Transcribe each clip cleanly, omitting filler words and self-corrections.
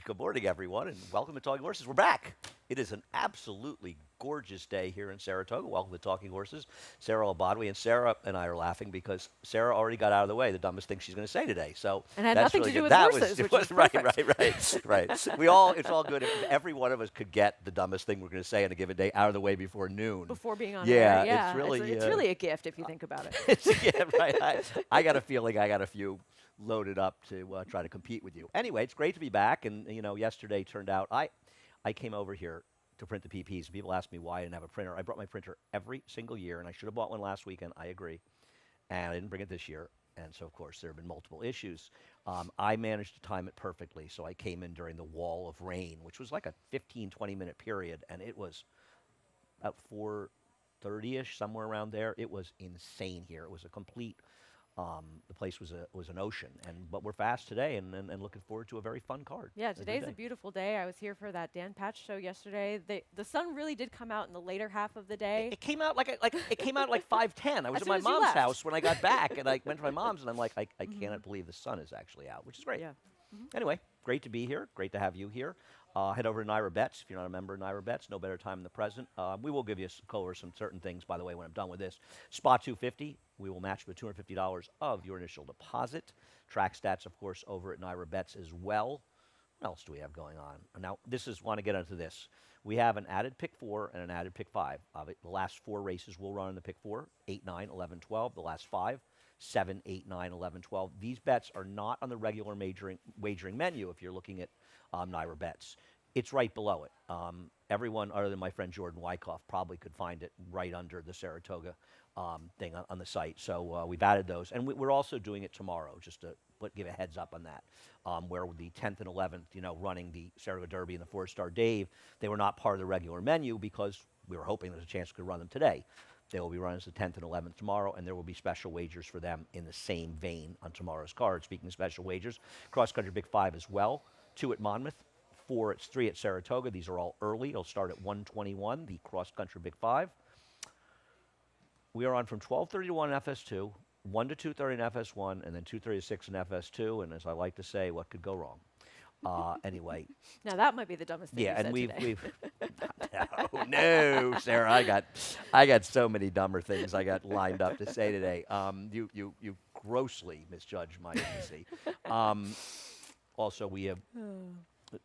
Good morning, everyone, and welcome to Talking Horses. We're back. It is an absolutely gorgeous day here in Saratoga. Welcome to Talking Horses. Sarah Obadwi and Sarah and I are laughing because Sarah already got out of the way the dumbest thing she's going to say today. So And had that's nothing really to do good. with That horses, which was was right, perfect. right. It's all good. If every one of us could get the dumbest thing we're going to say on a given day out of the way before noon. Before being on Yeah, air. Yeah, it's really, it's really a gift if you think about it. yeah, right. I got a feeling I got a few loaded up to try to compete with you. Anyway, it's great to be back. And yesterday turned out I came over here to print the PPs. And people ask me why I didn't have a printer. I brought my printer every single year, and I should have bought one last weekend. I agree, and I didn't bring it this year. And so, of course, there have been multiple issues. I managed to time it perfectly, so I came in during the wall of rain, which was like a 15, 20-minute period, and it was about 4:30ish, somewhere around there. It was insane here. It was a complete. The place was an ocean, but we're fast today, and looking forward to a very fun card. Yeah, a good today's a day. beautiful day. I was here for that Dan Patch show yesterday. The sun really did come out in the later half of the day. It came out it came out like 5:10. I was As at my soon as you mom's left. house when I got back, and I went to my mom's, and I'm like, I cannot believe the sun is actually out, which is great. Yeah. Anyway, great to be here. Great to have you here. Head over to Naira Bets if you're not a member of Naira Bets. No better time than the present. We will give you color some certain things, by the way, when I'm done with this. Spot 250. We will match with $250 of your initial deposit. Track stats, of course, over at Naira Bets as well. What else do we have going on? Now, want to get into this. We have an added pick 4 and an added pick 5. The last 4 races will run in the pick 4, 8, 9, 11, 12. The last 5, 7, 8, 9, 11, 12. These bets are not on the regular wagering menu if you're looking at Naira Bets. It's right below it. Everyone other than my friend Jordan Wyckoff probably could find it right under the Saratoga thing on the site. So we've added those. And we're also doing it tomorrow, just to give a heads up on that, where with the 10th and 11th, running the Saratoga Derby and the 4-Star Dave, they were not part of the regular menu because we were hoping there's a chance we could run them today. They will be running as the 10th and 11th tomorrow, and there will be special wagers for them in the same vein on tomorrow's card. Speaking of special wagers, cross-country Big 5 as well. 2 at Monmouth, 3 at Saratoga. These are all early. It'll start at 1:21, the cross-country Big 5. We are on from 12:30 to 1 in FS2, 1 to 2:30 in FS1, and then 2:30 to 6 in FS2. And as I like to say, what could go wrong? Anyway, Now that might be the dumbest thing yeah, you and said we've today. no, Sarah, I got so many dumber things I got lined up to say today. You grossly misjudged my agency. Also, we have.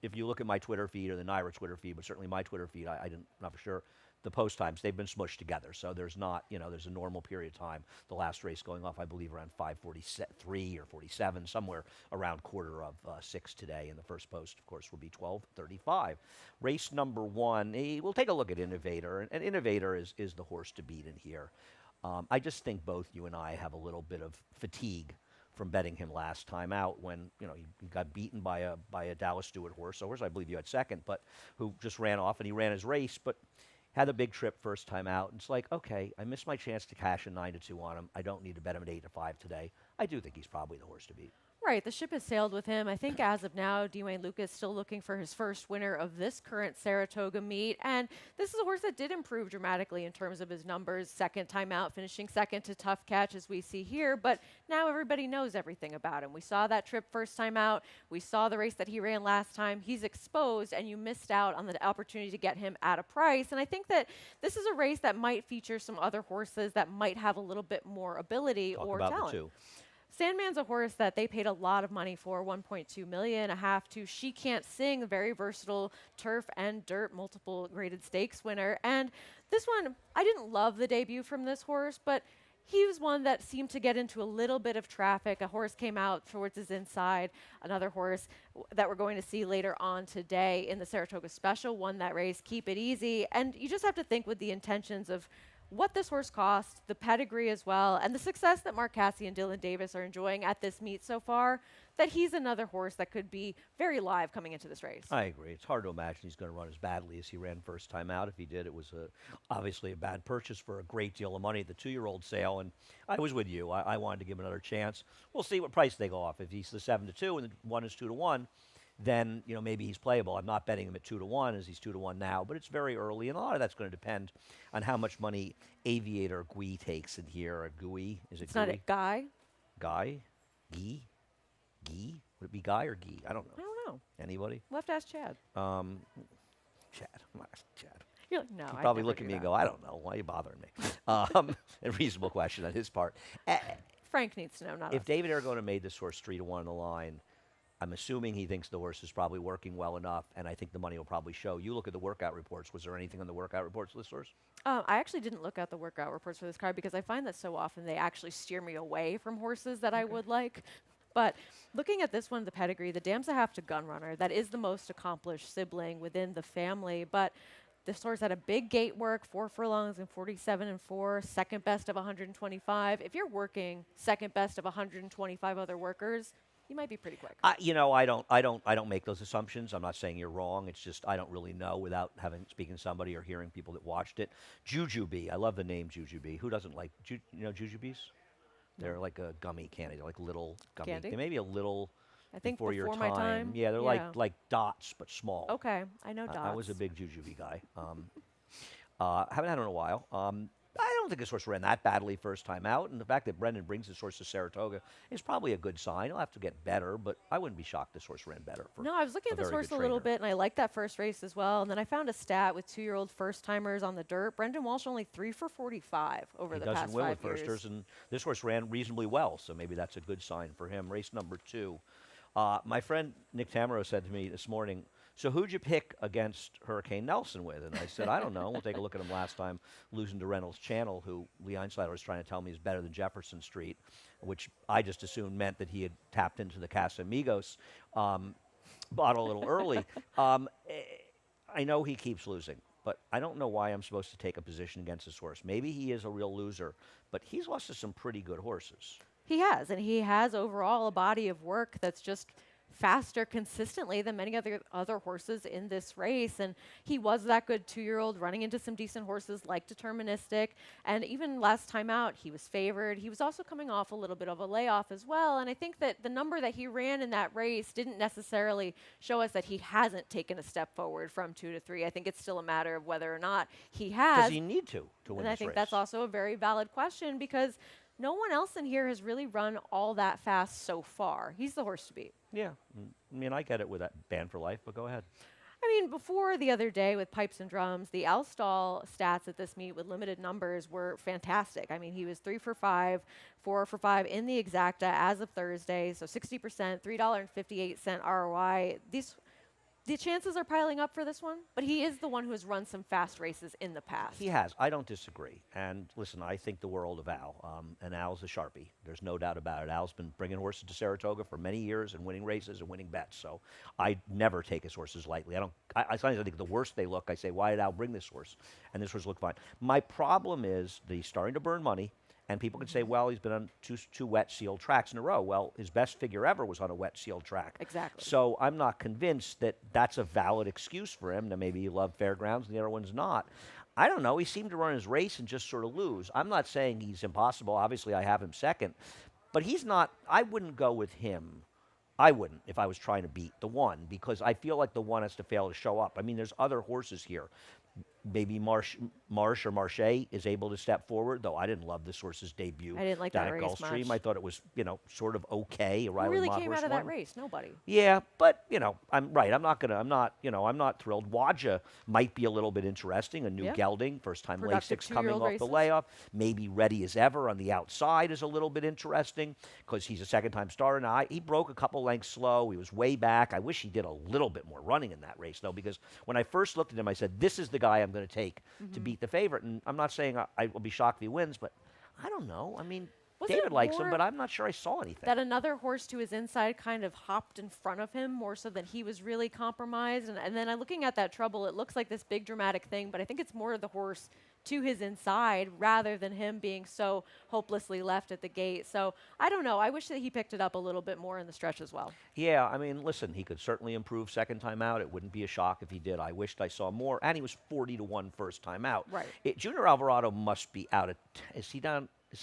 If you look at my Twitter feed or the Naira Twitter feed, but certainly my Twitter feed, I didn't, not for sure. The post times, they've been smushed together. So there's not, there's a normal period of time. The last race going off, I believe, around 5:43 or 47, somewhere around 5:45 today. And the first post, of course, will be 12:35. Race number 1, we'll take a look at Innovator. And Innovator is the horse to beat in here. I just think both you and I have a little bit of fatigue from betting him last time out when he got beaten by a Dallas Stewart horse, a horse I believe you had second, but who just ran off and he ran his race, but had a big trip first time out. And it's like, okay, I missed my chance to cash a 9-2 on him. I don't need to bet him at 8-5 today. I do think he's probably the horse to beat. Right, the ship has sailed with him. I think as of now, Dwayne Lucas still looking for his first winner of this current Saratoga meet. And this is a horse that did improve dramatically in terms of his numbers. Second time out, finishing second to Tough Catch, as we see here. But now everybody knows everything about him. We saw that trip first time out. We saw the race that he ran last time. He's exposed, and you missed out on the opportunity to get him at a price. And I think that this is a race that might feature some other horses that might have a little bit more ability Talk or about talent. the two. Sandman's a horse that they paid a lot of money for, 1.2 million, a half to She Can't Sing, a very versatile turf and dirt multiple graded stakes winner. And this one, I didn't love the debut from this horse, but he was one that seemed to get into a little bit of traffic. A horse came out towards his inside. Another horse that we're going to see later on today in the Saratoga Special won that race. Keep It Easy. And you just have to think with the intentions of what this horse cost, the pedigree as well, and the success that Mark Cassidy and Dylan Davis are enjoying at this meet so far, that he's another horse that could be very live coming into this race. I agree. It's hard to imagine he's going to run as badly as he ran first time out. If he did, it was obviously a bad purchase for a great deal of money at the 2-year-old sale. And I was with you. I wanted to give him another chance. We'll see what price they go off. If he's the 7-2 and the one is 2-1, then maybe he's playable. I'm not betting him at 2-1 as he's 2-1 now, but it's very early, and a lot of that's going to depend on how much money Aviator Gui takes in here. Or Gui, is it It's Gui? not a guy. Guy, Gee, Gee. Would it be Guy or Gee? I don't know. I don't know. Anybody? We'll have to ask Chad. Um, Chad. I'm not asking Chad. You're like, no, He'd I'd probably never look do at me and that. go, I don't know. Why are you bothering me? A reasonable question on his part. Frank needs to know, not If us. David Aragona made this horse 3-1 on the line, I'm assuming he thinks the horse is probably working well enough, and I think the money will probably show. You look at the workout reports. Was there anything on the workout reports of this horse? I actually didn't look at the workout reports for this card because I find that so often they actually steer me away from horses that I would like. But looking at this one, the pedigree, the dam's a half to gun runner. That is the most accomplished sibling within the family. But this horse had a big gate work, 4 furlongs and 47 and 4, second best of 125. If you're working second best of 125 other workers, you might be pretty quick. I don't make those assumptions. I'm not saying you're wrong. It's just I don't really know without having speaking to somebody or hearing people that watched it. Jujubee, I love the name Jujubee. Who doesn't like Jujubees? They're like a gummy candy. They're like little gummy. Candy? They may be a little I think before your my time. Yeah, they're like dots but small. Okay, I know dots. I was a big Jujubee guy. Haven't had it in a while. I don't think this horse ran that badly first time out, and the fact that Brendan brings this horse to Saratoga is probably a good sign. He'll have to get better, but I wouldn't be shocked this horse ran better. No, I was looking at this horse a little bit, and I liked that first race as well. And then I found a stat with 2-year-old first-timers on the dirt. Brendan Walsh only 3 for 45 over the past 5 years. He doesn't win with firsters, and this horse ran reasonably well, so maybe that's a good sign for him. Race number 2. My friend Nick Tamaro said to me this morning, so who'd you pick against Hurricane Nelson with? And I said, I don't know. We'll take a look at him last time, losing to Reynolds Channel, who Lee Einsider was trying to tell me is better than Jefferson Street, which I just assumed meant that he had tapped into the Casamigos bottle a little early. I know he keeps losing, but I don't know why I'm supposed to take a position against this horse. Maybe he is a real loser, but he's lost to some pretty good horses. He has, and he has overall a body of work that's just faster consistently than many other horses in this race. And he was that good 2-year-old running into some decent horses like Deterministic. And even last time out, he was favored. He was also coming off a little bit of a layoff as well. And I think that the number that he ran in that race didn't necessarily show us that he hasn't taken a step forward from 2 to 3. I think it's still a matter of whether or not he has. Does he need to win and this I think race? that's also a very valid question because no one else in here has really run all that fast so far. He's the horse to beat. Yeah. I mean, I get it with that ban for life, but go ahead. I mean, before the other day with pipes and drums, the Alstall stats at this meet with limited numbers were fantastic. I mean, he was 3 for 5, 4 for 5 in the exacta as of Thursday, so 60%, $3.58 ROI. The chances are piling up for this one, but he is the one who has run some fast races in the past. He has. I don't disagree. And listen, I think the world of Al. And Al's a Sharpie. There's no doubt about it. Al's been bringing horses to Saratoga for many years and winning races and winning bets. So I never take his horses lightly. I sometimes think the worse they look, I say, why did Al bring this horse? And this horse looked fine. My problem is that he's starting to burn money. And people can say, well, he's been on two wet sealed tracks in a row. Well, his best figure ever was on a wet sealed track. Exactly. So I'm not convinced that that's a valid excuse for him. Now, maybe he loved fairgrounds and the other one's not. I don't know. He seemed to run his race and just sort of lose. I'm not saying he's impossible. Obviously, I have him second. But he's not, I wouldn't go with him. I wouldn't if I was trying to beat the one because I feel like the one has to fail to show up. I mean, there's other horses here. Maybe Marsh or Marche is able to step forward, though I didn't love this horse's debut. I didn't like down that at race Gulfstream. much. I thought it was, sort of okay. Who really came out of that race? Nobody. Yeah, but I'm right. I'm not thrilled. Waja might be a little bit interesting. A new gelding, first time Productive Lasix coming off races. the layoff. Maybe ready as ever on the outside is a little bit interesting because he's a second time starter. Now he broke a couple lengths slow. He was way back. I wish he did a little bit more running in that race though, because when I first looked at him, I said, "This is the guy I'm going to take to beat the favorite." And I'm not saying I will be shocked if he wins, but I don't know. I mean, David likes him, but I'm not sure I saw anything. That another horse to his inside kind of hopped in front of him more so than he was really compromised. And then looking at that trouble, it looks like this big dramatic thing, but I think it's more the horse to his inside rather than him being so hopelessly left at the gate. So I don't know. I wish that he picked it up a little bit more in the stretch as well. Yeah, I mean, listen, he could certainly improve second time out. It wouldn't be a shock if he did. I wished I saw more. And he was 40-1 first time out. Right. Junior Alvarado must be out of is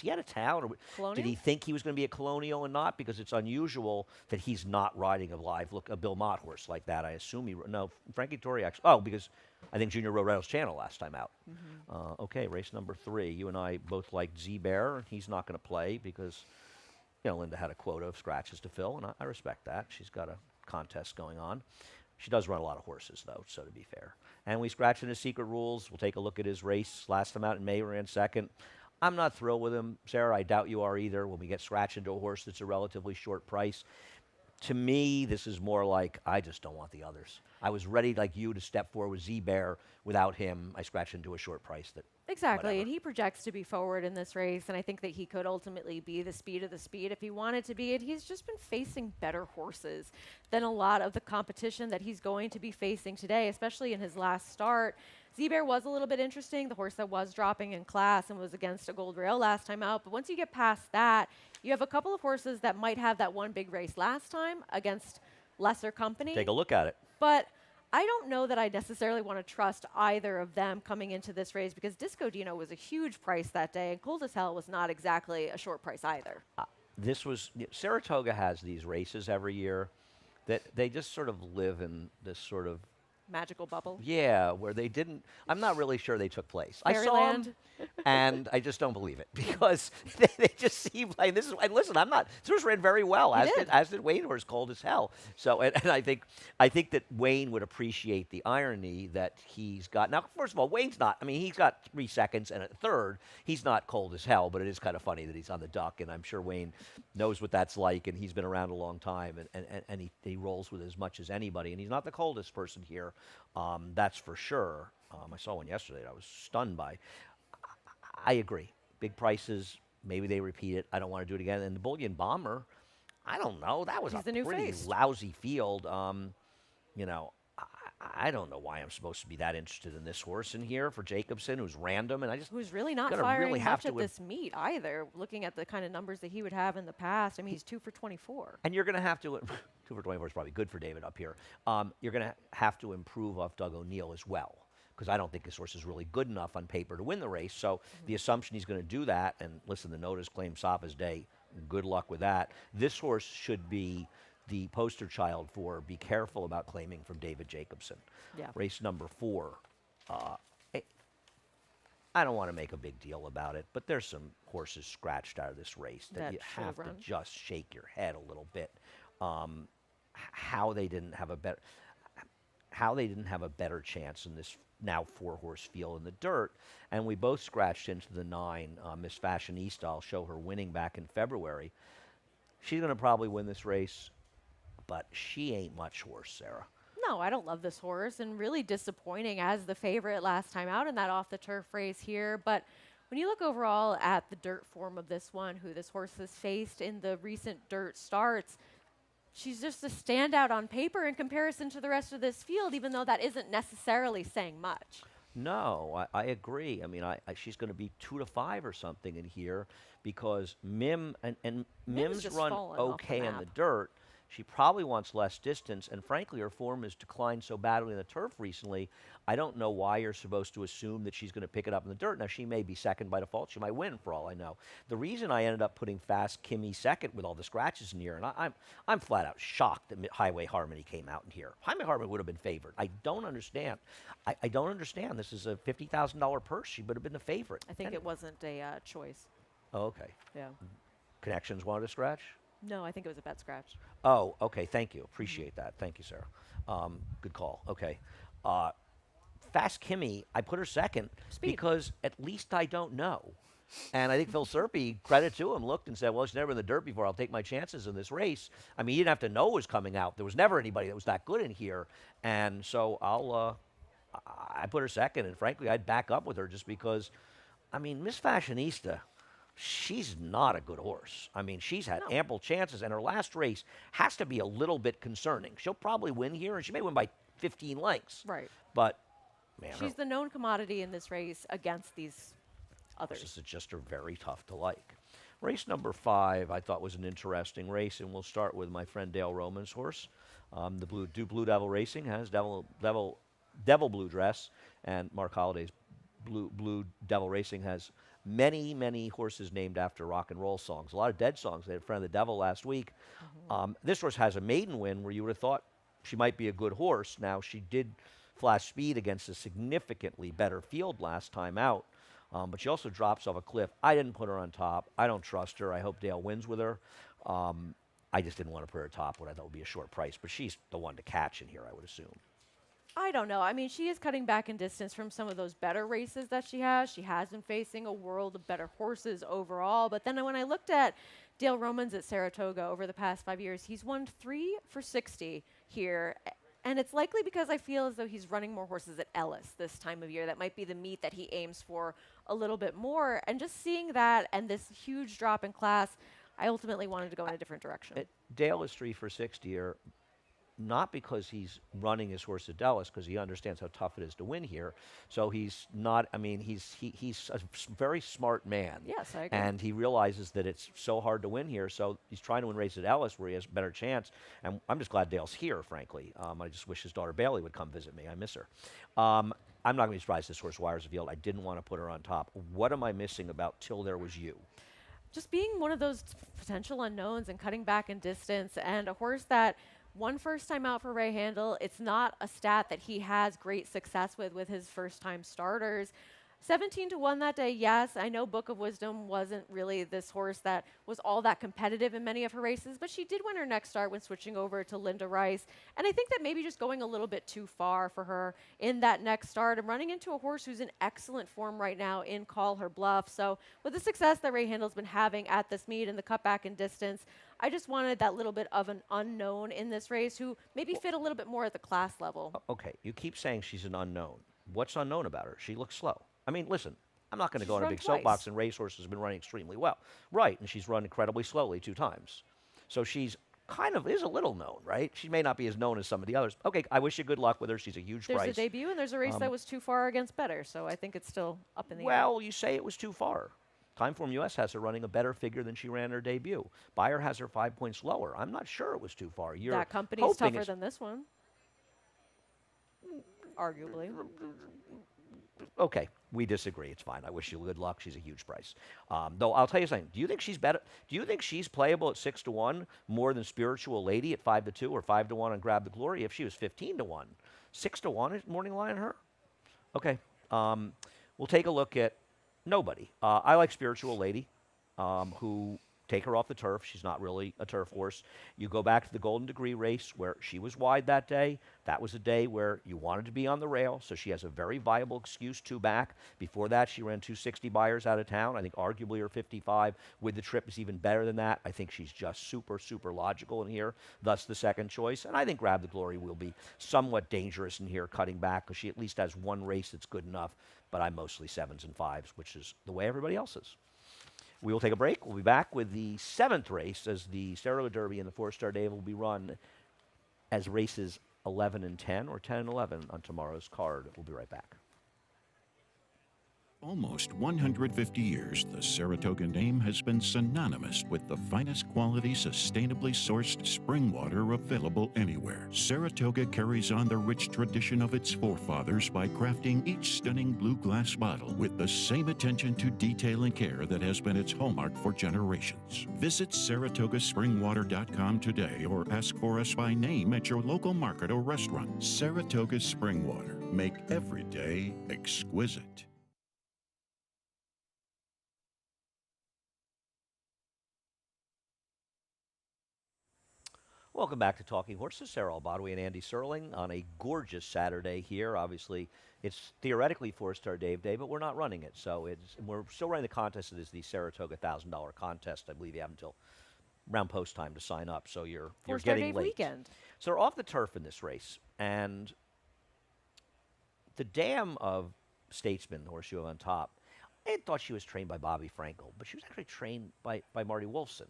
he out of town? Or Colonial? Did he think he was going to be a Colonial and not? Because it's unusual that he's not riding a Bill Mott horse like that. I assume Frankie Torrey actually. Oh, because I think Junior rode Reynolds Channel last time out. Okay, race number 3. You and I both liked Z-Bear. He's not going to play because, Linda had a quota of scratches to fill, and I respect that. She's got to contests going on. She does run a lot of horses, though, so to be fair. And we scratched into Secret Rules. We'll take a look at his race. Last time out in May, ran second. I'm not thrilled with him, Sarah. I doubt you are either. When we get scratched into a horse that's a relatively short price, to me, this is more like I just don't want the others. I was ready, like you, to step forward with Z-Bear. Without him, I scratched into a short price. That Exactly, whatever. and he projects to be forward in this race, and I think that he could ultimately be the speed of the speed if he wanted to be. And he's just been facing better horses than a lot of the competition that he's going to be facing today, especially in his last start. Z-Bear was a little bit interesting, the horse that was dropping in class and was against a gold rail last time out. But once you get past that, you have a couple of horses that might have that one big race last time against lesser company. Take a look at it. But I don't know that I necessarily want to trust either of them coming into this race because Disco Dino was a huge price that day, and Cold as Hell was not exactly a short price either. This was Saratoga has these races every year that they just sort of live in this sort of Magical bubble. where they didn't. I'm not really sure they took place. I saw Fairyland. them, and I just don't believe it because they just seem like this is. And listen, I'm not. This horse ran very well, as did Wayne, who was Cold as Hell. So, and I think that Wayne would appreciate the irony that he's got. Now, first of all, Wayne's not. I mean, he's got 3 seconds and a third. He's not Cold as Hell, but it is kind of funny that he's on the duck, and I'm sure Wayne knows what that's like, and he's been around a long time, and he rolls with as much as anybody, and he's not the coldest person here. That's for sure. I saw one yesterday that I was stunned by. I agree. Big prices. Maybe they repeat it. I don't want to do it again. And the Bullion Bomber, I don't know. That was He's the a new pretty face. lousy field. You know, I don't know why I'm supposed to be that interested in this horse in here for Jacobson, who's random, and I just Who's really not gotta firing really have much at to this meet either, looking at the kind of numbers that he would have in the past. I mean, he's 2 for 24. And you're going to have to, 2 for 24 is probably good for David up here. You're going to have to improve off Doug O'Neill as well, because I don't think this horse is really good enough on paper to win the race. So the assumption he's going to do that, and listen, the notice claimed Safa's day. Good luck with that. This horse should be the poster child for be careful about claiming from David Jacobson. Yeah. Race number 4. I don't want to make a big deal about it, but there's some horses scratched out of this race that That you should have have to run. just shake your head a little bit. How they didn't have a better chance in this now 4-horse field in the dirt, and we both scratched into the 9. Miss Fashionista, I'll show her winning back in February. She's going to probably win this race, but she ain't much horse, Sarah. No, I don't love this horse, and really disappointing as the favorite last time out in that off the turf race here. But when you look overall at the dirt form of this one, who this horse has faced in the recent dirt starts, she's just a standout on paper in comparison to the rest of this field, even though that isn't necessarily saying much. No, I agree. I mean, she's going to be 2 to 5 or something in here because Mim's just run fallen off the okay in the map. dirt. She probably wants less distance, and frankly, her form has declined so badly in the turf recently. I don't know why you're supposed to assume that she's going to pick it up in the dirt. Now, she may be second by default. She might win, for all I know. The reason I ended up putting Fast Kimmy second with all the scratches in here, and I'm flat out shocked that Highway Harmony came out in here. Highway Harmony would have been favored. I don't understand. I don't understand. This is a $50,000 purse. She would have been the favorite. I think And- it wasn't a choice. Oh, okay. Yeah. Connections wanted to scratch? No, I think it was a bet scratch. Oh, okay. Thank you. Appreciate that. Thank you, Sarah. Good call. Okay. Fast Kimmy, I put her second Speed. because at least I don't know. And I think Phil Serpy, credit to him, looked and said, well, she's never been in the dirt before. I'll take my chances in this race. I mean, you didn't have to know it was coming out. There was never anybody that was that good in here. And so I put her second. And frankly, I'd back up with her just because, I mean, Miss Fashionista, she's not a good horse. I mean, she's had No. ample chances, and her last race has to be a little bit concerning. She'll probably win here, and she may win by 15 lengths. Right. But, man, She's the known commodity in this race against these others. horses just are very tough to like. Race number 5, I thought was an interesting race, and we'll start with my friend Dale Roman's horse. The Blue Devil Racing has Devil Blue Dress, and Mark Holliday's Blue Devil Racing has many horses named after rock and roll songs. A lot of dead songs. They had Friend of the Devil last week. This horse has a maiden win where you would have thought she might be a good horse. Now, she did flash speed against a significantly better field last time out, but she also drops off a cliff. I didn't put her on top. I don't trust her. I hope Dale wins with her. I just didn't want to put her top what I thought would be a short price, but she's the one to catch in here, I would assume. I don't know. I mean, she is cutting back in distance from some of those better races that she has. She has been facing a world of better horses overall. But then when I looked at Dale Romans at Saratoga over the past 5 years, he's won 3 for 60 here. And it's likely because I feel as though he's running more horses at Ellis this time of year. That might be the meet that he aims for a little bit more. And just seeing that and this huge drop in class, I ultimately wanted to go in a different direction. Dale is 3 for 60 here, not because he's running his horse at Dallas, because he understands how tough it is to win here. So he's not. I mean, he's a very smart man. Yes, I agree. And he realizes that it's so hard to win here. So he's trying to win races at Ellis, where he has a better chance. And I'm just glad Dale's here, frankly. I just wish his daughter Bailey would come visit me. I miss her. I'm not going to be surprised this horse wires the field. I didn't want to put her on top. What am I missing about Till There Was You? Just being one of those potential unknowns and cutting back in distance, and a horse that won first time out for Ray Handel. It's not a stat that he has great success with his first time starters. 17-1 that day, yes. I know Book of Wisdom wasn't really this horse that was all that competitive in many of her races, but she did win her next start when switching over to Linda Rice. And I think that maybe just going a little bit too far for her in that next start and running into a horse who's in excellent form right now in Call Her Bluff. So with the success that Ray Handel's been having at this meet and the cutback in distance, I just wanted that little bit of an unknown in this race who maybe fit a little bit more at the class level. Okay, you keep saying she's an unknown. What's unknown about her? She looks slow. I mean, listen, I'm not going to go on a run big twice. soapbox, and racehorses have been running extremely well. Right, and she's run incredibly slowly 2 times. So she's kind of is a little known, right? She may not be as known as some of the others. Okay, I wish you good luck with her. She's a huge There's price. a debut, and there's a race that was too far against better, so I think it's still up in the air. Well, you say it was too far. Timeform US has her running a better figure than she ran her debut. Bayer has her 5 points lower. I'm not sure it was too far. You're that company's hoping tougher it's- than this one, arguably. Okay, we disagree. It's fine. I wish you good luck. She's a huge price. Though I'll tell you something. Do you think she's better? Do you think she's playable at 6-1 more than Spiritual Lady at 5-2 or 5-1 on Grab the Glory? If she was 15-1, 6-1 is morning line on her. Okay, we'll take a look at nobody. I like Spiritual Lady, who take her off the turf. She's not really a turf horse. You go back to the Golden Degree race where she was wide that day. That was a day where you wanted to be on the rail, so she has a very viable excuse to back. Before that, she ran 260 Buyers out of town. I think arguably her 55 with the trip is even better than that. I think she's just super, super logical in here, thus the second choice. And I think Grab the Glory will be somewhat dangerous in here, cutting back, because she at least has one race that's good enough. But I'm mostly 7s and 5s, which is the way everybody else is. We will take a break. We'll be back with the 7th race, as the Saratoga Derby and the 4-Star Day will be run as races 11 and 10 or 10 and 11 on tomorrow's card. We'll be right back. Almost 150 years, the Saratoga name has been synonymous with the finest quality, sustainably sourced spring water available anywhere. Saratoga carries on the rich tradition of its forefathers by crafting each stunning blue glass bottle with the same attention to detail and care that has been its hallmark for generations. Visit SaratogaSpringwater.com today or ask for us by name at your local market or restaurant. Saratoga Spring Water. Make every day exquisite. Welcome back to Talking Horses. Sarah Albadwi and Andy Serling on a gorgeous Saturday here. Obviously, it's theoretically 4-Star Dave Day, but we're not running it. So we're still running the contest. It is the Saratoga $1,000 contest. I believe you have until around post time to sign up. So you're 4-Star getting Dave late. weekend. So they're off the turf in this race, and the dam of Statesman, the horse you have on top, I had thought she was trained by Bobby Frankel, but she was actually trained by Marty Wolfson.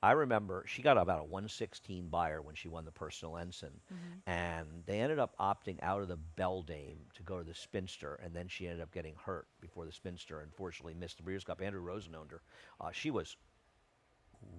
I remember she got about a 116 Buyer when she won the Personal Ensign, and they ended up opting out of the Beldame to go to the Spinster, and then she ended up getting hurt before the Spinster, and unfortunately missed the Breeders' Cup. Andrew Rosen owned her. She was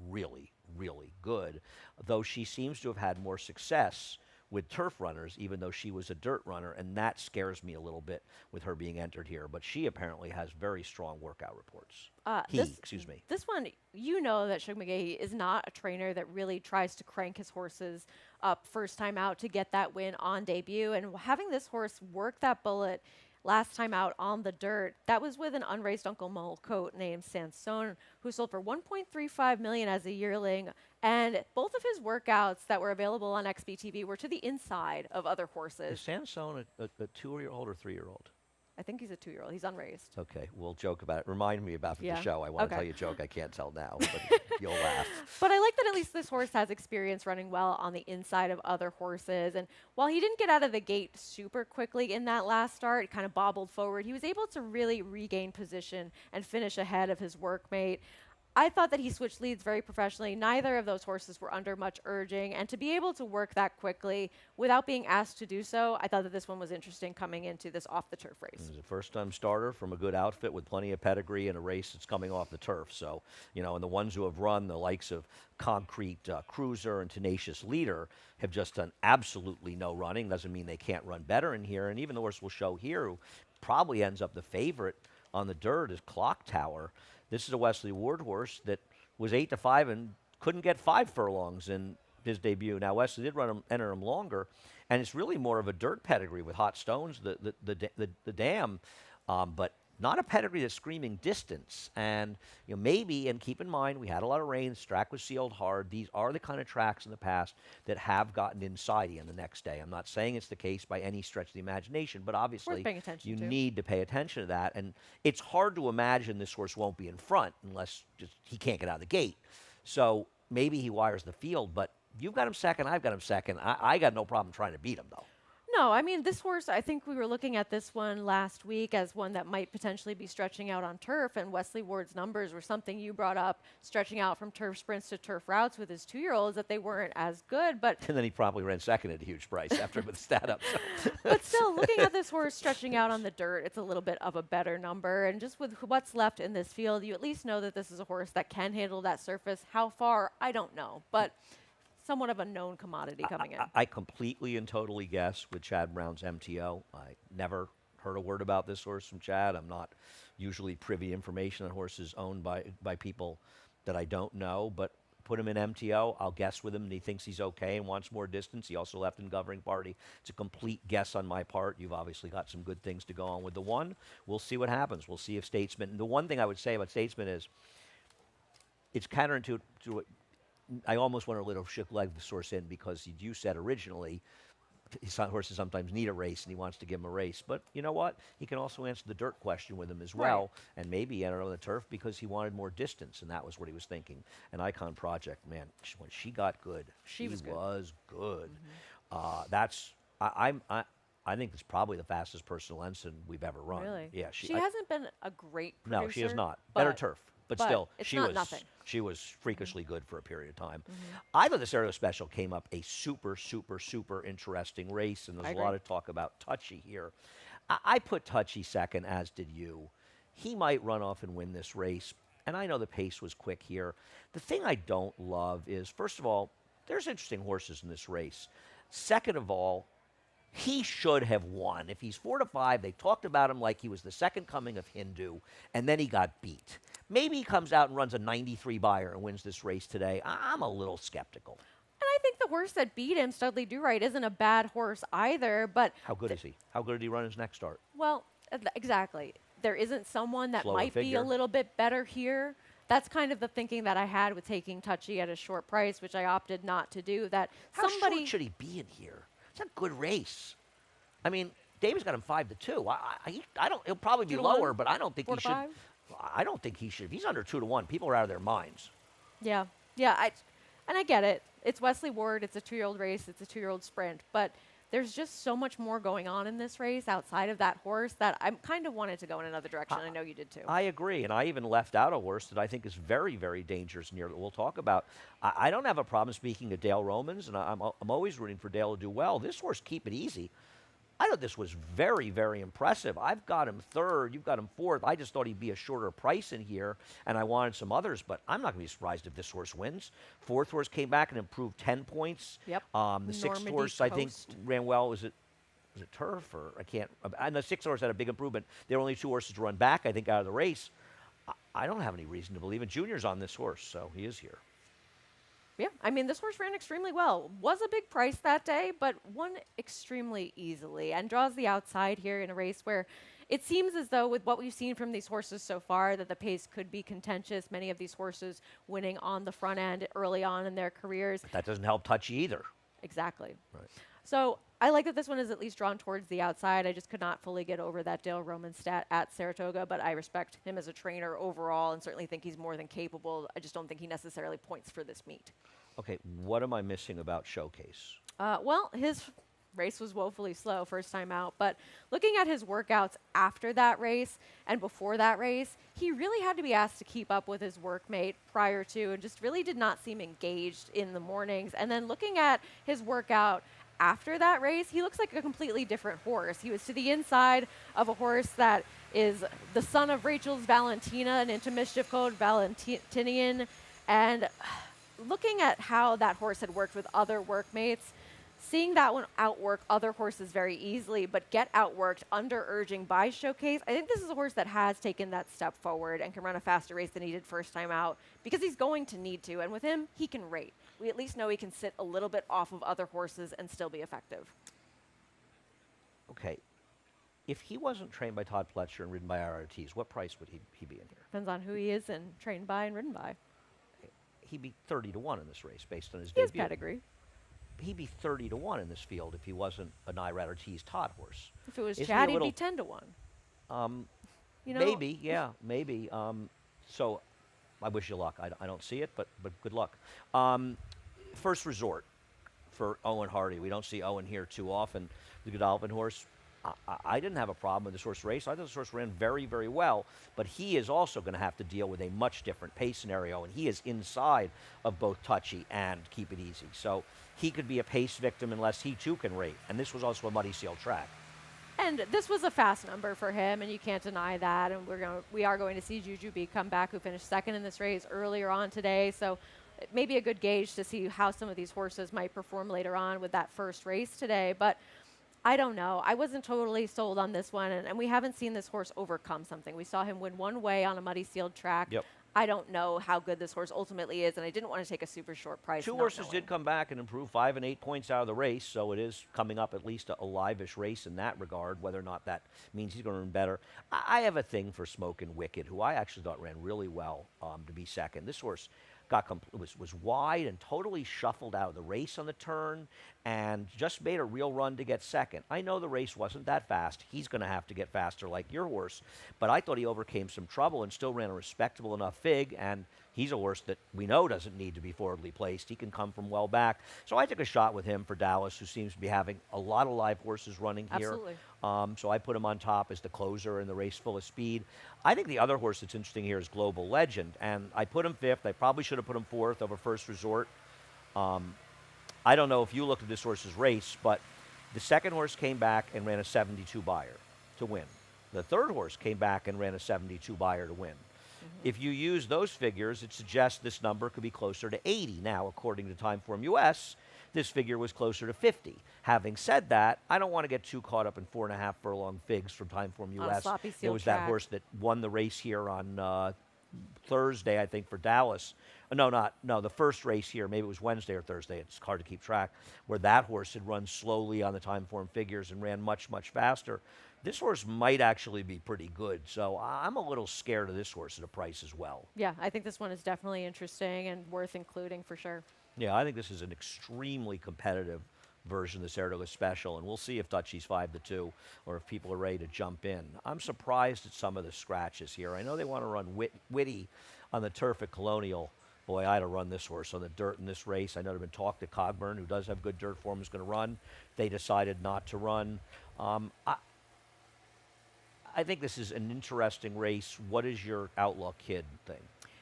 really, really good, though she seems to have had more success with turf runners, even though she was a dirt runner, and that scares me a little bit with her being entered here. But she apparently has very strong workout reports. Excuse me. This one, you know that Shug McGahee is not a trainer that really tries to crank his horses up first time out to get that win on debut. And having this horse work that bullet last time out on the dirt. That was with an unraced Uncle Mole coat named Sansone, who sold for 1.35 million as a yearling. And both of his workouts that were available on XBTV were to the inside of other Is horses. Sansone a 2-year-old or 3-year-old? I think he's a 2-year-old. He's unraised. Okay, we'll joke about it. Remind me about Yeah. the show. I want Okay. to tell you a joke I can't tell now, but you'll laugh. But I like that at least this horse has experience running well on the inside of other horses. And while he didn't get out of the gate super quickly in that last start, kind of bobbled forward, he was able to really regain position and finish ahead of his workmate. I thought that he switched leads very professionally. Neither of those horses were under much urging. And to be able to work that quickly without being asked to do so, I thought that this one was interesting coming into this off-the-turf race. He's a first-time starter from a good outfit with plenty of pedigree in a race that's coming off the turf. So, you know, and the ones who have run, the likes of Concrete Cruiser and Tenacious Leader, have just done absolutely no running. Doesn't mean they can't run better in here. And even the horse we'll show here, who probably ends up the favorite on the dirt, is Clock Tower. This is a Wesley Ward horse that was 8-5 and couldn't get 5 furlongs in his debut. Now Wesley did enter him longer, and it's really more of a dirt pedigree with Hot Stones, the dam, but not a pedigree that's screaming distance. And you know, maybe, and keep in mind, we had a lot of rain. The track was sealed hard. These are the kind of tracks in the past that have gotten inside you the next day. I'm not saying it's the case by any stretch of the imagination, but obviously paying attention you to. need to pay attention to that. And it's hard to imagine this horse won't be in front unless just he can't get out of the gate. So maybe he wires the field, but you've got him second, I've got him second. I got no problem trying to beat him, though. No, I mean, this horse, I think we were looking at this one last week as one that might potentially be stretching out on turf, and Wesley Ward's numbers were something you brought up, stretching out from turf sprints to turf routes with his 2-year-olds, that they weren't as good, but And then he probably ran second at a huge price after with the stat up. So. but still, looking at this horse stretching out on the dirt, it's a little bit of a better number, and just with what's left in this field, you at least know that this is a horse that can handle that surface. How far, I don't know, but somewhat of a known commodity coming in. I completely and totally guess with Chad Brown's MTO. I never heard a word about this horse from Chad. I'm not usually privy to information on horses owned by people that I don't know, but put him in MTO. I'll guess with him, and he thinks he's okay and wants more distance. He also left in governing party. It's a complete guess on my part. You've obviously got some good things to go on with the one. We'll see what happens. We'll see if Statesman. And the one thing I would say about Statesman is it's counterintuitive to what I almost want to little shook leg the source in because you said originally his horses sometimes need a race and he wants to give him a race. But you know what? He can also answer the dirt question with him as well. Right. And maybe enter on the turf because he wanted more distance, and that was what he was thinking. An Icon Project, man, when she got good, She was good. That's I think it's probably the fastest personal ensign we've ever run. Really? Yeah, She hasn't been a great producer. no, she is not. Better but- turf. But but still, it's she not was nothing. she was freakishly good for a period of time. I thought the Saratoga Special came up a super interesting race, and I there's a agree. lot of talk about Touchy here. I put Touchy second, as did you. He might run off and win this race, and I know the pace was quick here. The thing I don't love is, first of all, there's interesting horses in this race. Second of all, he should have won. If he's 4-5, they talked about him like he was the second coming of Hindu, and then he got beat. Maybe he comes out and runs a 93 buyer and wins this race today. I'm a little skeptical. And I think the horse that beat him, Studley Do Right, isn't a bad horse either, but How good is he? How good did he run his next start? well, exactly. There isn't someone that Slower might be figure. a little bit better here. That's kind of the thinking that I had with taking Touchy at a short price, which I opted not to do. That How somebody short should he be in here? It's a good race. I mean, Davis got him 5-2. I don't. He'll probably be 2-1? lower, but I don't think 4 he to should. 5? I don't think he should. If he's under 2-1, people are out of their minds. Yeah, and I get it. It's Wesley Ward. It's a 2-year-old race. It's a 2-year-old sprint. But there's just so much more going on in this race outside of that horse that I kind of wanted to go in another direction. I know you did too. I agree, and I even left out a horse that I think is very dangerous near that we'll talk about. I don't have a problem speaking of Dale Romans, and I'm always rooting for Dale to do well. This horse, Keep It Easy. I thought this was very impressive. I've got him third. You've got him fourth. I just thought he'd be a shorter price in here, and I wanted some others, but I'm not going to be surprised if this horse wins. Fourth horse came back and improved 10 points. Yep. The sixth Normandy horse, I think, Coast. ran well. Was it turf or I can't? And the sixth horse had a big improvement. There were only 2 horses to run back, I think, out of the race. I don't have any reason to believe it. Junior's on this horse, so he is here. Yeah, I mean, this horse ran extremely well. Was a big price that day, but won extremely easily and draws the outside here in a race where it seems as though, with what we've seen from these horses so far, that the pace could be contentious. Many of these horses winning on the front end early on in their careers. But that doesn't help Touchy either. Exactly. Right. So I like that this one is at least drawn towards the outside. I just could not fully get over that Dale Roman stat at Saratoga, but I respect him as a trainer overall and certainly think he's more than capable. I just don't think he necessarily points for this meet. Okay, what am I missing about Showcase? Well, his race was woefully slow first time out, but looking at his workouts after that race and before that race, he really had to be asked to keep up with his workmate prior to and just really did not seem engaged in the mornings. And then looking at his workout after that race, he looks like a completely different horse. He was to the inside of a horse that is the son of Rachel's Valentina, an into mischief code Valentinian. And looking at how that horse had worked with other workmates, seeing that one outwork other horses very easily, but get outworked under urging by Showcase, I think this is a horse that has taken that step forward and can run a faster race than he did first time out because he's going to need to. And with him, he can rate. We at least know he can sit a little bit off of other horses and still be effective. Okay, if he wasn't trained by Todd Pletcher and ridden by RRTs, what price would he be in here? Depends on who he is and trained by and ridden by. He'd be 30 to 1 in this race based on his He has debut. pedigree. He'd be 30 to 1 in this field if he wasn't an IRT's Todd horse. If it was Isn't he Chad, a he'd be little- 10 to 1. You know, Maybe, yeah, maybe. So I wish you luck. I don't see it, but good luck. First resort for Owen Hardy. We don't see Owen here too often. The Godolphin horse, I didn't have a problem with this horse race. I thought this horse ran very, very well, but he is also going to have to deal with a much different pace scenario, and he is inside of both Touchy and Keep It Easy. So he could be a pace victim unless he too can rate, and this was also a muddy seal track. and this was a fast number for him, and you can't deny that. And we are going to see Juju B come back, who finished second in this race earlier on today. So it may be a good gauge to see how some of these horses might perform later on with that first race today. But I don't know. I wasn't totally sold on this one, and we haven't seen this horse overcome something. We saw him win one way on a muddy sealed track. Yep. I don't know how good this horse ultimately is, and I didn't want to take a super short price. Two not horses knowing. did come back and improve 5 and 8 points out of the race, so it is coming up at least a live-ish race in that regard. Whether or not that means he's going to run better, I have a thing for Smokin' Wicked, who I actually thought ran really well to be second. This horse was wide and totally shuffled out of the race on the turn and just made a real run to get second. I know the race wasn't that fast. He's going to have to get faster like your horse, but I thought he overcame some trouble and still ran a respectable enough fig, and he's a horse that we know doesn't need to be forwardly placed. He can come from well back. So I took a shot with him for Dallas, who seems to be having a lot of live horses running here. Absolutely. So I put him on top as the closer in the race full of speed. I think the other horse that's interesting here is Global Legend, and I put him fifth. I probably should have put him fourth over First Resort. I don't know if you looked at this horse's race, but the second horse came back and ran a 72 buyer to win. The third horse came back and ran a 72 buyer to win. If you use those figures, it suggests this number could be closer to 80. Now, according to Timeform US, this figure was closer to 50. Having said that, I don't want to get too caught up in 4.5 furlong figs from Timeform On a US. sloppy It sealed was that track. horse that won the race here on Thursday, I think, for Dallas. No, the first race here, maybe it was Wednesday or Thursday, it's hard to keep track, where that horse had run slowly on the Timeform figures and ran much, much faster. This horse might actually be pretty good, so I'm a little scared of this horse at a price as well. Yeah, I think this one is definitely interesting and worth including for sure. Yeah, I think this is an extremely competitive version of the Saratoga Special, and we'll see if Dutchy's 5-2 or if people are ready to jump in. I'm surprised at some of the scratches here. I know they want to run Witty on the turf at Colonial. Boy, I'd have run this horse on the dirt in this race. I know there's been talk to Cogburn, who does have good dirt form, is going to run. They decided not to run. I think this is an interesting race. What is your outlook, kid, thing?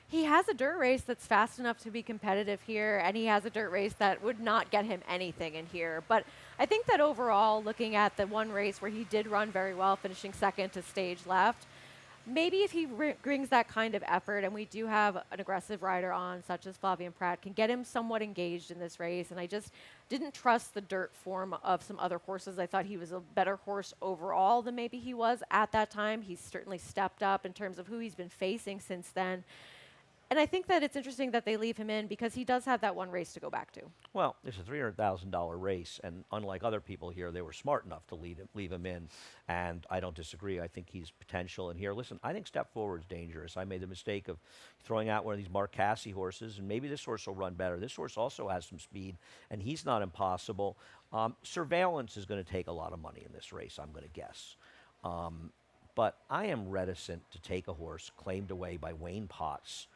He has a dirt race that's fast enough to be competitive here, and he has a dirt race that would not get him anything in here. But I think that overall, looking at the one race where he did run very well, finishing second to stage left, maybe if he brings that kind of effort, and we do have an aggressive rider on, such as Flavian Pratt, can get him somewhat engaged in this race. And I just didn't trust the dirt form of some other horses. I thought he was a better horse overall than maybe he was at that time. He's certainly stepped up in terms of who he's been facing since then. And I think that it's interesting that they leave him in because he does have that one race to go back to. Well, it's a $300,000 race, and unlike other people here, they were smart enough to leave him in, and I don't disagree. I think he's potential in here. Listen, I think Step Forward's dangerous. I made the mistake of throwing out one of these Mark Cassie horses, and maybe this horse will run better. This horse also has some speed, and he's not impossible. Surveillance is going to take a lot of money in this race, I'm going to guess. But I am reticent to take a horse claimed away by Wayne Potts,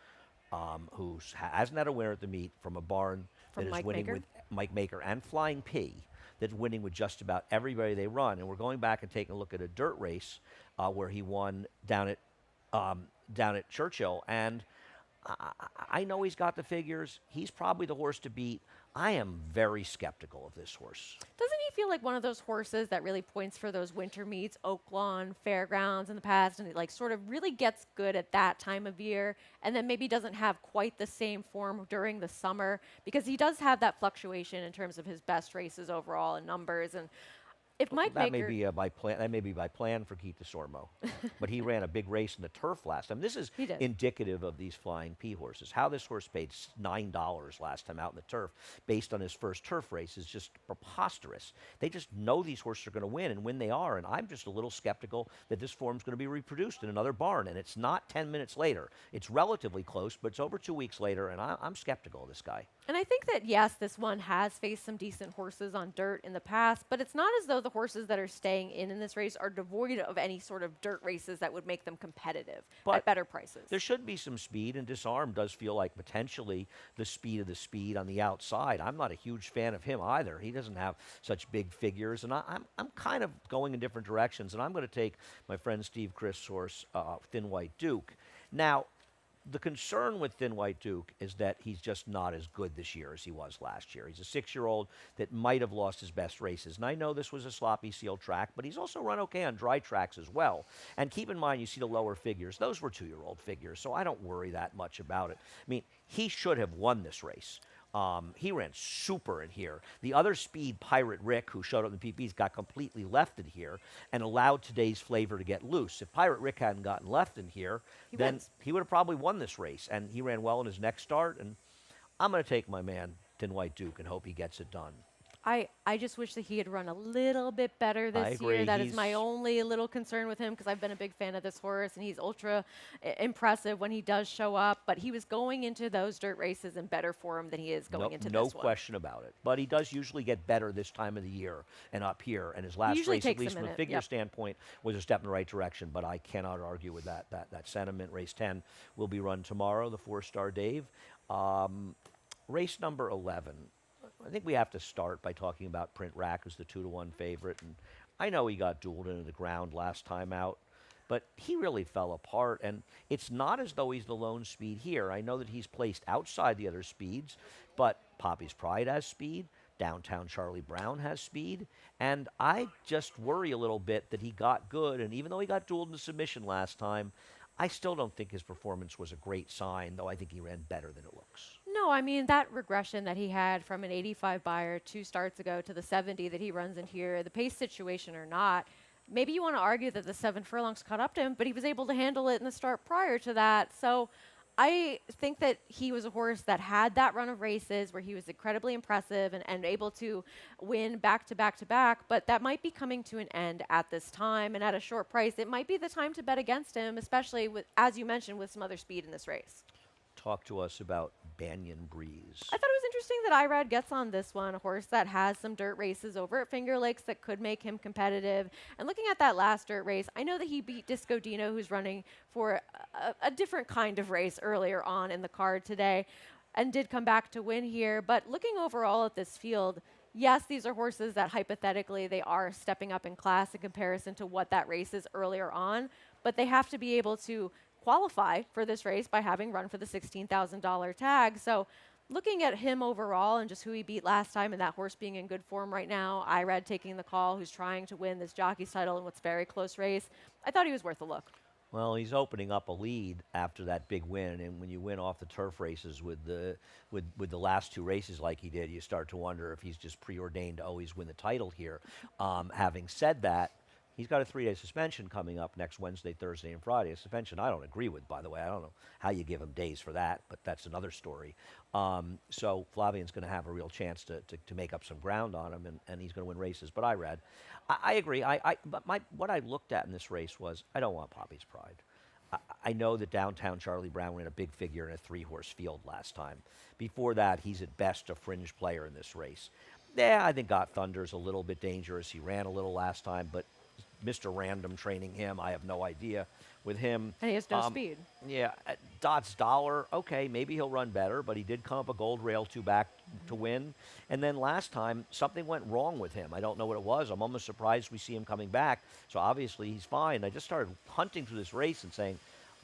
who hasn't had a winner at the meet, from a barn From that is Mike winning Maker? with Mike Maker and Flying P, that's winning with just about everybody they run. And we're going back and taking a look at a dirt race where he won down at Churchill. And I know he's got the figures. He's probably the horse to beat. I am very skeptical of this horse. Doesn't he feel like one of those horses that really points for those winter meets, Oaklawn, Fairgrounds in the past, and it like sort of really gets good at that time of year, and then maybe doesn't have quite the same form during the summer, because he does have that fluctuation in terms of his best races overall and numbers. And if Mike That Maker, may be by plan. That may be by plan for Keith DeSormo, but he ran a big race in the turf last time. This is He did. indicative of these Flying P horses. How this horse paid $9 last time out in the turf, based on his first turf race, is just preposterous. They just know these horses are going to win, and when they are, and I'm just a little skeptical that this form's going to be reproduced in another barn. And it's not 10 minutes later. It's relatively close, but it's over 2 weeks later, and I'm skeptical of this guy. and I think that, yes, this one has faced some decent horses on dirt in the past, but it's not as though the horses that are staying in this race are devoid of any sort of dirt races that would make them competitive But at better prices. There should be some speed, and Disarm does feel like potentially the speed of the speed on the outside. I'm not a huge fan of him either. He doesn't have such big figures, and I'm kind of going in different directions, and I'm going to take my friend Steve Chris' horse, Thin White Duke. Now, the concern with Thin White Duke is that he's just not as good this year as he was last year. He's a 6-year-old that might have lost his best races. And I know this was a sloppy sealed track, but he's also run okay on dry tracks as well. And keep in mind, you see the lower figures. Those were 2-year-old figures, so I don't worry that much about it. I mean, he should have won this race. He ran super in here. The other speed, Pirate Rick, who showed up in the PPs, got completely left in here and allowed today's flavor to get loose. If Pirate Rick hadn't gotten left in here, then wins. he would have probably won this race. And he ran well in his next start. And I'm going to take my man, Thin White Duke, and hope he gets it done. I just wish that he had run a little bit better this agree. year. That is my He's- only little concern with him, because I've been a big fan of this horse, and he's ultra impressive when he does show up. But he was going into those dirt races in better form than he is going into no this one. question about it. But he does usually get better this time of the year and up here. And his last usually race, at takes a least from a minute, figure yep. standpoint, was a step in the right direction. But I cannot argue with that sentiment. Race 10 will be run tomorrow, the 4-star Dave. Race number 11. I think we have to start by talking about Print Rack, who's the 2-1 favorite. And I know he got dueled into the ground last time out, but he really fell apart. And it's not as though he's the lone speed here. I know that he's placed outside the other speeds, but Poppy's Pride has speed. Downtown Charlie Brown has speed. And I just worry a little bit that he got good. And even though he got dueled into submission last time, I still don't think his performance was a great sign, though I think he ran better than it looks. No, I mean, that regression that he had from an 85 buyer 2 starts ago to the 70 that he runs in here, the pace situation or not, maybe you want to argue that the 7 furlongs caught up to him, but he was able to handle it in the start prior to that. So I think that he was a horse that had that run of races where he was incredibly impressive and able to win back to back to back, but that might be coming to an end at this time, and at a short price, it might be the time to bet against him, especially with, as you mentioned, with some other speed in this race. Talk to us about Banyan Breeze. I thought it was interesting that Irad gets on this one, a horse that has some dirt races over at Finger Lakes that could make him competitive. And looking at that last dirt race, I know that he beat Disco Dino, who's running for a different kind of race earlier on in the card today, and did come back to win here. But looking overall at this field, yes, these are horses that hypothetically they are stepping up in class in comparison to what that race is earlier on, but they have to be able to qualify for this race by having run for the $16,000 tag. So looking at him overall and just who he beat last time and that horse being in good form right now, Irad taking the call, who's trying to win this jockey's title in what's a very close race, I thought he was worth a look. Well, he's opening up a lead after that big win, and when you win off the turf races with the last 2 races like he did, you start to wonder if he's just preordained to always win the title here. Having said that, He's got a 3-day suspension coming up next Wednesday, Thursday, and Friday. A suspension I don't agree with, by the way. I don't know how you give him days for that, but that's another story. So Flavian's going to have a real chance to make up some ground on him, and he's going to win races. But I agree. But what I looked at in this race was I don't want Poppy's Pride. I know that downtown Charlie Brown ran a big figure in a 3-horse field last time. Before that, he's at best a fringe player in this race. Yeah, I think Got Thunder's a little bit dangerous. He ran a little last time, but Mr. Random training him, I have no idea with him. And he has no speed. Yeah, Dot's Dollar, okay, maybe he'll run better, but he did come up a gold rail 2 back to win. And then last time, something went wrong with him. I don't know what it was. I'm almost surprised we see him coming back. So obviously he's fine. I just started hunting through this race and saying,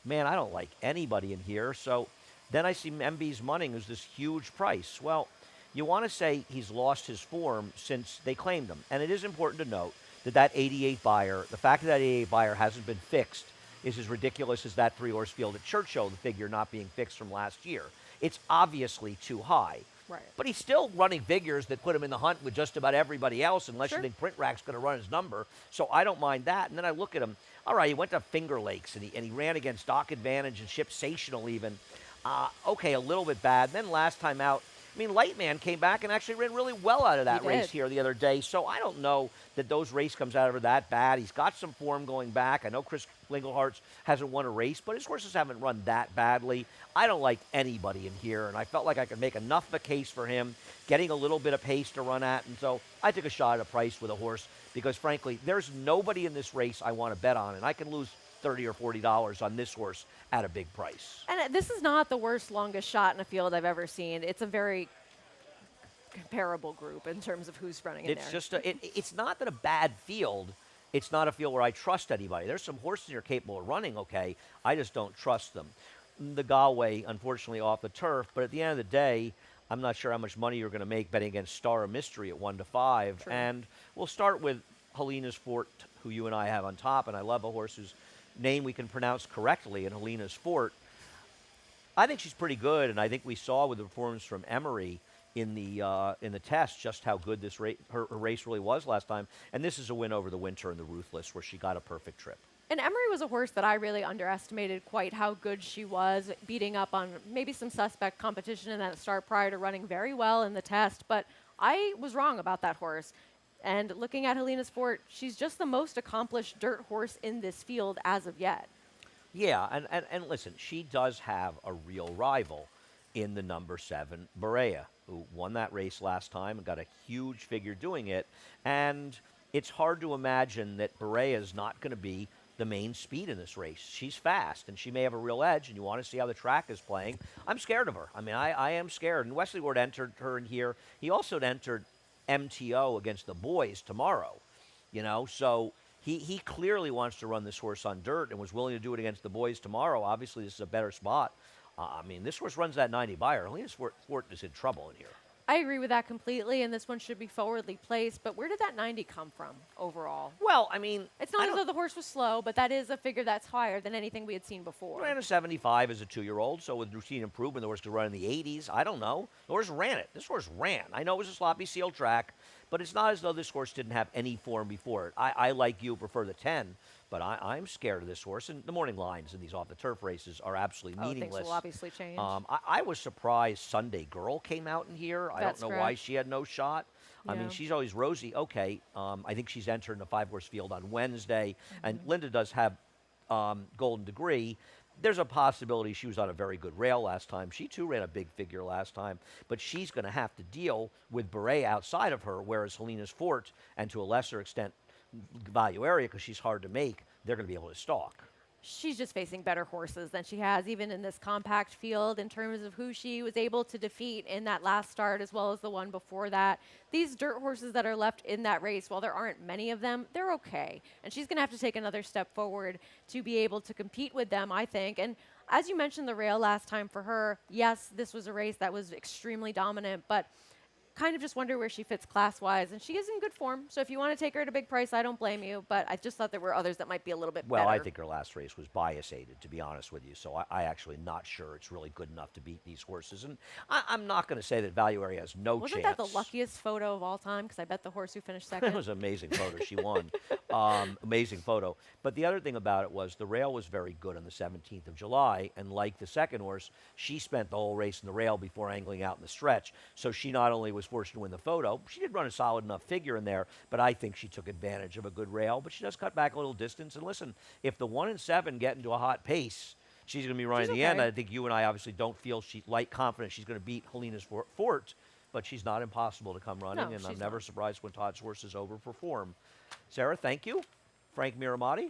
man, I don't like anybody in here. So then I see MB's Munning, who's this huge price. Well, you want to say he's lost his form since they claimed him. And it is important to note that 88 buyer, the fact that 88 buyer hasn't been fixed is as ridiculous as that 3-horse field at Churchill, the figure not being fixed from last year. It's obviously too high. Right. But he's still running figures that put him in the hunt with just about everybody else, unless Sure. you think Print Rack's going to run his number. So I don't mind that. And then I look at him. All right, he went to Finger Lakes, and he ran against Dock Advantage and Shipsational even. Okay, a little bit bad. Then last time out, I mean, Lightman came back and actually ran really well out of that He race did. here the other day. So I don't know that those race comes out of it that bad. He's got some form going back. I know Chris Lingelhartz hasn't won a race, but his horses haven't run that badly. I don't like anybody in here, and I felt like I could make enough of a case for him, getting a little bit of pace to run at, and so I took a shot at a price with a horse because, frankly, there's nobody in this race I want to bet on, and I can lose $30 or $40 on this horse at a big price. And this is not the worst longest shot in a field I've ever seen. It's a very comparable group in terms of who's running in It's there. just it's not that a bad field. It's not a field where I trust anybody. There's some horses you're capable of running, okay. I just don't trust them. The Galway, unfortunately, off the turf. But at the end of the day, I'm not sure how much money you're going to make betting against Star of Mystery at 1-5. True. And we'll start with Helena's Fort, who you and I have on top. And I love a horse whose name we can pronounce correctly, and Helena's Fort. I think she's pretty good, and I think we saw with the performance from Emery in the test just how good this her race really was last time. And this is a win over the Winter and the Ruthless, where she got a perfect trip. And Emery was a horse that I really underestimated quite how good she was, beating up on maybe some suspect competition in that start prior to running very well in the test. But I was wrong about that horse. And looking at Helena's Fort, she's just the most accomplished dirt horse in this field as of yet. Yeah, and listen, she does have a real rival in the number 7, Berea, who won that race last time and got a huge figure doing it. And it's hard to imagine that Berea is not going to be the main speed in this race. She's fast, and she may have a real edge, and you want to see how the track is playing. I'm scared of her. I mean, I am scared. And Wesley Ward entered her in here. He also entered MTO against the boys tomorrow, so he clearly wants to run this horse on dirt and was willing to do it against the boys tomorrow. Obviously, this is a better spot. I mean, this horse runs that 90 buyer. Helena's Fort is in trouble in here. I agree with that completely, and this one should be forwardly placed. But where did that 90 come from overall? Well, I mean, It's not as though the horse was slow, but that is a figure that's higher than anything we had seen before. ran a 75 as a 2-year-old, so with routine improvement, the horse could run in the 80s. I don't know. The horse ran it. This horse ran. I know it was a sloppy sealed track, but it's not as though this horse didn't have any form before it. I like you, prefer the 10, but I'm scared of this horse. And the morning lines in these off-the-turf races are absolutely meaningless. Things will obviously change. I was surprised Sunday Girl came out in here. I That's don't know why correct. she had no shot. I mean, Yeah. she's always rosy. Okay, I think she's entering the 5-horse field on Wednesday. And Linda does have Golden Degree. There's a possibility she was on a very good rail last time. She, too, ran a big figure last time. But she's going to have to deal with Beret outside of her, whereas Helena's Fort, and to a lesser extent, Value Area, because she's hard to make, they're going to be able to stalk. She's just facing better horses than she has even in this compact field in terms of who she was able to defeat in that last start as well as the one before that. These dirt horses that are left in that race, while there aren't many of them, they're okay. And she's going to have to take another step forward to be able to compete with them, I think. And as you mentioned the rail last time for her, yes, this was a race that was extremely dominant, but kind of just wonder where she fits class-wise, and she is in good form. So if you want to take her at a big price, I don't blame you. But I just thought there were others that might be a little bit Well, better. I think her last race was bias-aided, to be honest with you. So I actually not sure it's really good enough to beat these horses. And I'm not going to say that Value Area has no Wasn't chance. that the luckiest photo of all time? Because I bet the horse who finished It second. was an amazing photo. She won. Amazing photo. But the other thing about it was the rail was very good on the 17th of July. And like the second horse, she spent the whole race in the rail before angling out in the stretch. So she not only was forced to win the photo, she did run a solid enough figure in there, but I think she took advantage of a good rail. But she does cut back a little distance. And listen, if the 1 and 7 get into a hot pace, she's going to be running She's the end. okay. I think you and I obviously don't feel confident she's going to beat Helena's Fort, but she's not impossible to come running, No, and I'm she's never not. surprised when Todd's horses overperform. Sarah, thank you. Frank Miramati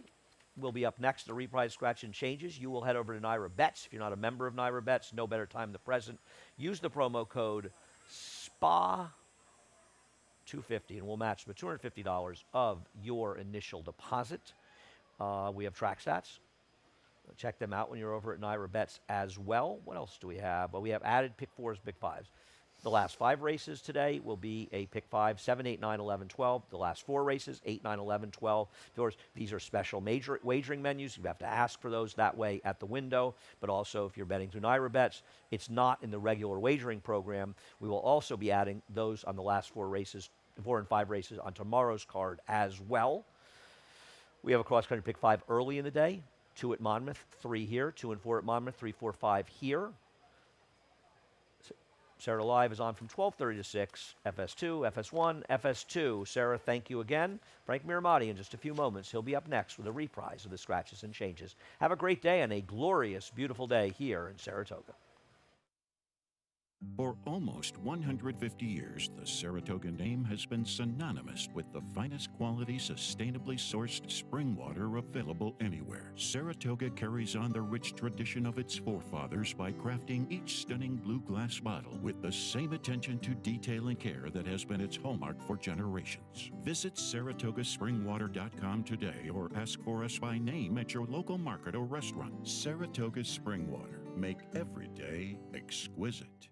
will be up next to Reprise Scratch and Changes. You will head over to Naira Bets. If you're not a member of Naira Bets, no better time than the present. Use the promo code SPA250, and we'll match the $250 of your initial deposit. We have track stats. Check them out when you're over at Naira Bets as well. What else do we have? Well, we have added pick 4s, pick 5s. The last 5 races today will be a pick 5, 7, 8, 9, 11, 12. The last 4 races, 8, 9, 11, 12. Of course, these are special major wagering menus. You have to ask for those that way at the window. But also, if you're betting through Naira Bets, it's not in the regular wagering program. We will also be adding those on the last 4 races, 4 and 5 races on tomorrow's card as well. We have a cross-country pick 5 early in the day. 2 at Monmouth, 3 here. 2 and 4 at Monmouth, 3, 4, 5 here. Sarah Live is on from 12:30 to 6. FS2, FS1, FS2. Sarah, thank you again. Frank Miramati in just a few moments. He'll be up next with a reprise of the Scratches and Changes. Have a great day and a glorious, beautiful day here in Saratoga. For almost 150 years, the Saratoga name has been synonymous with the finest quality, sustainably sourced spring water available anywhere. Saratoga carries on the rich tradition of its forefathers by crafting each stunning blue glass bottle with the same attention to detail and care that has been its hallmark for generations. Visit SaratogaSpringwater.com today or ask for us by name at your local market or restaurant. Saratoga Spring Water. Make every day exquisite.